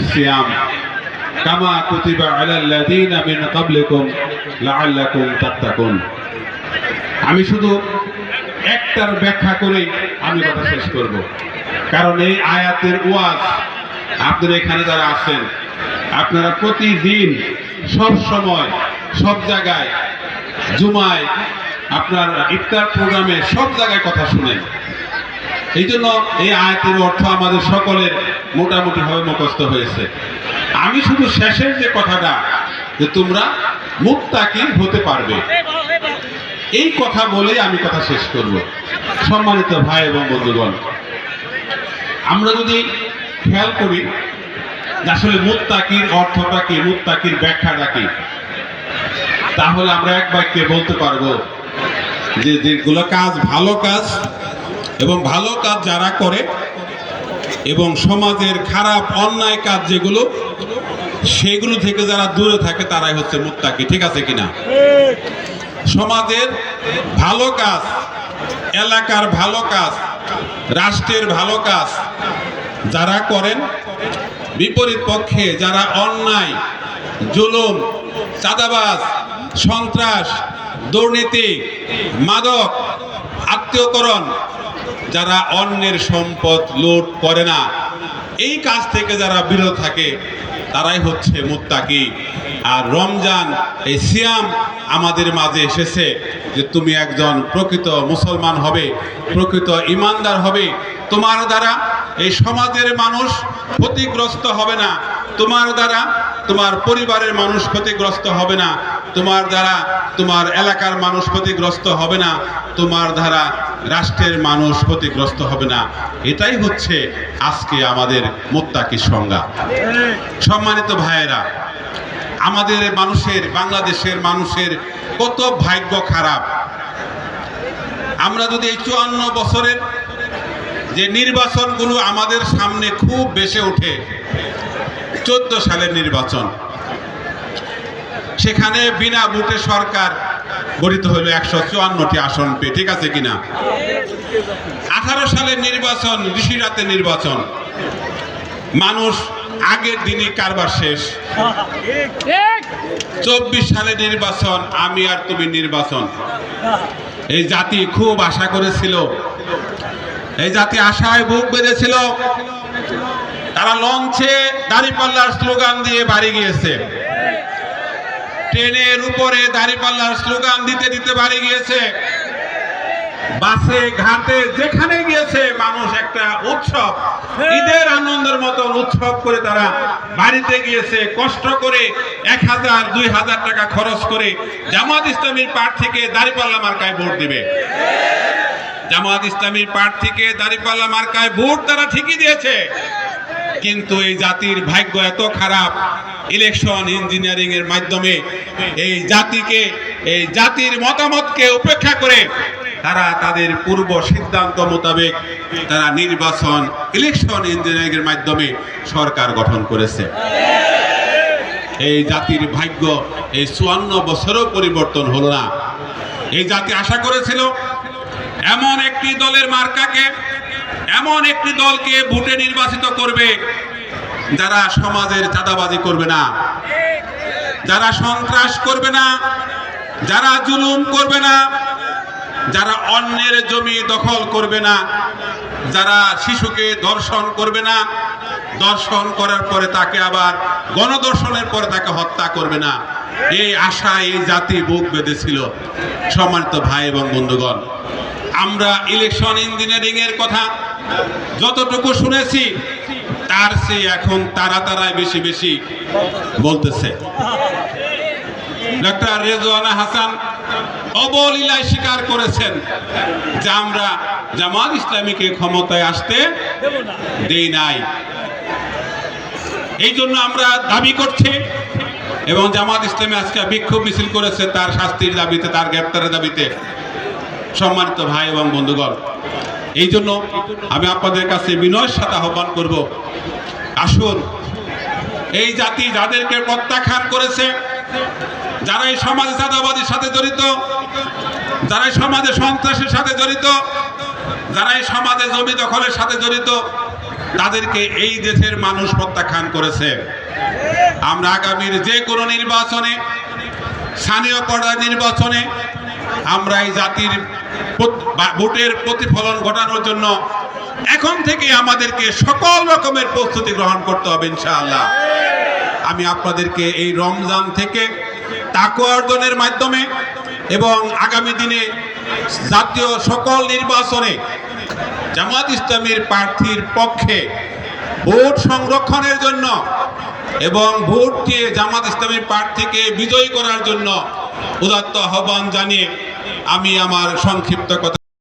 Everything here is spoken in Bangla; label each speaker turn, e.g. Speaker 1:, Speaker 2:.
Speaker 1: সিয়াম কামা কুতিবা আলাল লাযিনা মিন ক্বাবলিকুম লাআল্লাকুম তাত্তাকুন। আমি শুধু একটার ব্যাখ্যা করেই আমি কথা শেষ করব, কারণ এই আয়াতের ওয়াজ আপনারা এখানে যারা আছেন আপনারা প্রতিদিন সব সময় সব জায়গায় জুমায় আপনার ইফতার প্রোগ্রামে সব জায়গায় কথা শুনেন। এই জন্য এই আয়াতের অর্থ আমাদের সকলের মোটামুটি ভাবে মুখস্থ হয়েছে। আমি শুধু শেষের যে কথাটা যে তোমরা মুত্তাকি হতে পারবে, এই কথা বলেই আমি কথা শেষ করব। সম্মানিত ভাই এবং বন্ধুগণ, আমরা যদি খেয়াল করি আসলে মুত্তাকির অর্থটা কি, মুত্তাকির ব্যাখ্যাটা কি, তাহলে আমরা এক বাক্যে বলতে পারবো যে যেগুলো কাজ ভালো কাজ এবং ভালো কাজ যারা করে এবং সমাজের খারাপ অন্যায় কাজ যেগুলো সেগুলো থেকে যারা দূরে থাকে তারাই হচ্ছে মুত্তাকি। ঠিক আছে কিনা? সমাজের ভালো কাজ, এলাকার ভালো কাজ, রাষ্ট্রের ভালো কাজ যারা করেন, বিপরীত পক্ষে যারা অন্যায়, জুলুম, চাঁদাবাজ, সন্ত্রাস, দুর্নীতি, মাদক, আত্মীয়করণ, যারা অন্যের সম্পদ লুট করে না, এই কাজ থেকে যারা বিরত থাকে তারাই হচ্ছে মুত্তাকি। আর রমজান, এই সিয়াম আমাদের মাঝে এসেছে যে তুমি একজন প্রকৃত মুসলমান হবে, প্রকৃত ইমানদার হবে। তোমার দ্বারা এই সমাজের মানুষ ক্ষতিগ্রস্ত হবে না, তোমার দ্বারা তোমার পরিবারের মানুষ ক্ষতিগ্রস্ত হবে না, তোমার দ্বারা তোমার এলাকার মানুষ ক্ষতিগ্রস্ত হবে না, তোমার দ্বারা রাষ্ট্রের মানুষ ক্ষতিগ্রস্ত হবে না। এটাই হচ্ছে আজকে আমাদের মুত্তাকির সংজ্ঞা। সম্মানিত ভাইয়েরা, আমাদের মানুষের, বাংলাদেশের মানুষের কত ভাগ্য খারাপ। আমরা যদি এই 54 বছরের যে নির্বাচনগুলো আমাদের সামনে খুব বেশি ওঠে, 14 সালের নির্বাচন, সেখানে বিনা ভোটে সরকার গঠিত হলো 154টি আসন পেয়ে। ঠিক আছে কিনা? 18 সালের নির্বাচন ঋষিরাতের নির্বাচন, মানুষ আগের দিনই কারবার শেষ। 24 সালের নির্বাচন আমি আর তুমি নির্বাচন। এই জাতি খুব আশা করেছিল, এই জাতি আশায় বুক বেঁধেছিল। তারা লঞ্চে দাঁড়িপাল্লার স্লোগান দিয়ে বাড়ি গিয়েছে, ট্রেনের উপরে দাঁড়িপাল্লার স্লোগান দিতে দিতে বাড়ি গিয়েছে, বাসে ঘাটে যেখানে গিয়েছে মানুষ একটা উৎসব, ঈদের আনন্দের মতো উৎসব করে তারা বাড়িতে গিয়েছে। কষ্ট করে 1000 2000 টাকা খরচ করে জামাত ইসলামীর প্রার্থীকে দাঁড়িপাল্লা মার্কায় ভোট দিবে। জামাত ইসলামীর প্রার্থীকে দাঁড়িপাল্লা মার্কায় ভোট তারা ঠিকই দিয়েছে, কিন্তু এই জাতির ভাগ্য এত খারাপ, ইলেকশন ইঞ্জিনিয়ারিং এর মাধ্যমে এই জাতিকে, এই জাতির মতামতকে উপেক্ষা করে তারা তাদের পূর্ব সিদ্ধান্ত মোতাবেক তারা নির্বাচন ইলেকশন ইঞ্জিনিয়ারিং এর মাধ্যমে সরকার গঠন করেছে। এই জাতির ভাগ্য এই 54 বছরও পরিবর্তন হলো না। এই জাতি আশা করেছিল এমন একটি দলের মার্কাকে, এমন একটি দলকে ভোটে নির্বাচিত করবে যারা সমাজের চাঁদাবাজি করবে না, যারা সন্ত্রাস করবে না, যারা জুলুম করবে না, যারা অন্যের জমি দখল করবে না, যারা শিশুকে ধর্ষণ করবে না, ধর্ষণ করার পরে তাকে আবার গণধর্ষণের পরে তাকে হত্যা করবে না। এই আশায় এই জাতি বুক বেঁধেছিল। সম্মানিত ভাই এবং বন্ধুগণ, আমরা ইলেকশন ইঞ্জিনিয়ারিং এর কথা যতটুকু শুনেছি তার চেয়ে এখন তারাই বেশি বেশি বলতেছে। ডক্টর রেজওয়ানা হাসান অবলীলায় স্বীকার করেছেন যে আমরা জামাত ইসলামীকে ক্ষমতায় আসতে দেই নাই। এই জন্য আমরা দাবি করছি, এবং জামাত ইসলামী আজকে বিক্ষোভ মিছিল করেছে তার শাস্তির দাবিতে, তার গ্রেপ্তারের দাবিতে। সম্মানিত ভাই এবং বন্ধুগণ, এই জন্য আমি আপনাদের কাছে বিনয়ের সাথে আহ্বান করব, আসুন এই জাতি যাদেরকে প্রত্যাখ্যান করেছে, যারা এই সমাজে চাঁদাবাজির সাথে জড়িত, যারা এই সমাজে সন্ত্রাসের সাথে জড়িত, যারা এই সমাজে জমি দখলের সাথে জড়িত, তাদেরকে এই দেশের মানুষ প্রত্যাখ্যান করেছে। আমরা আগামীর যে কোনো নির্বাচনে, স্থানীয় পর্যায়ের নির্বাচনে আমরা এই জাতির ভোটের প্রতিফলন ঘটানোর জন্য এখন থেকে আমাদেরকে সকল রকমের প্রস্তুতি গ্রহণ করতে হবে ইনশাআল্লাহ। আমি আপনাদেরকে এই রমজান থেকে তাকওয়া অর্জনের মাধ্যমে এবং আগামী দিনে জাতীয় সকল নির্বাচনে জামাত ইসলামীর প্রার্থীর পক্ষে ভোট সংরক্ষণের জন্য এবং ভোট দিয়ে জামাত ইসলামীর প্রার্থীকে বিজয়ী করার জন্য উদাত্ত আহ্বান জানিয়ে আমি আমার সংক্ষিপ্ত কথা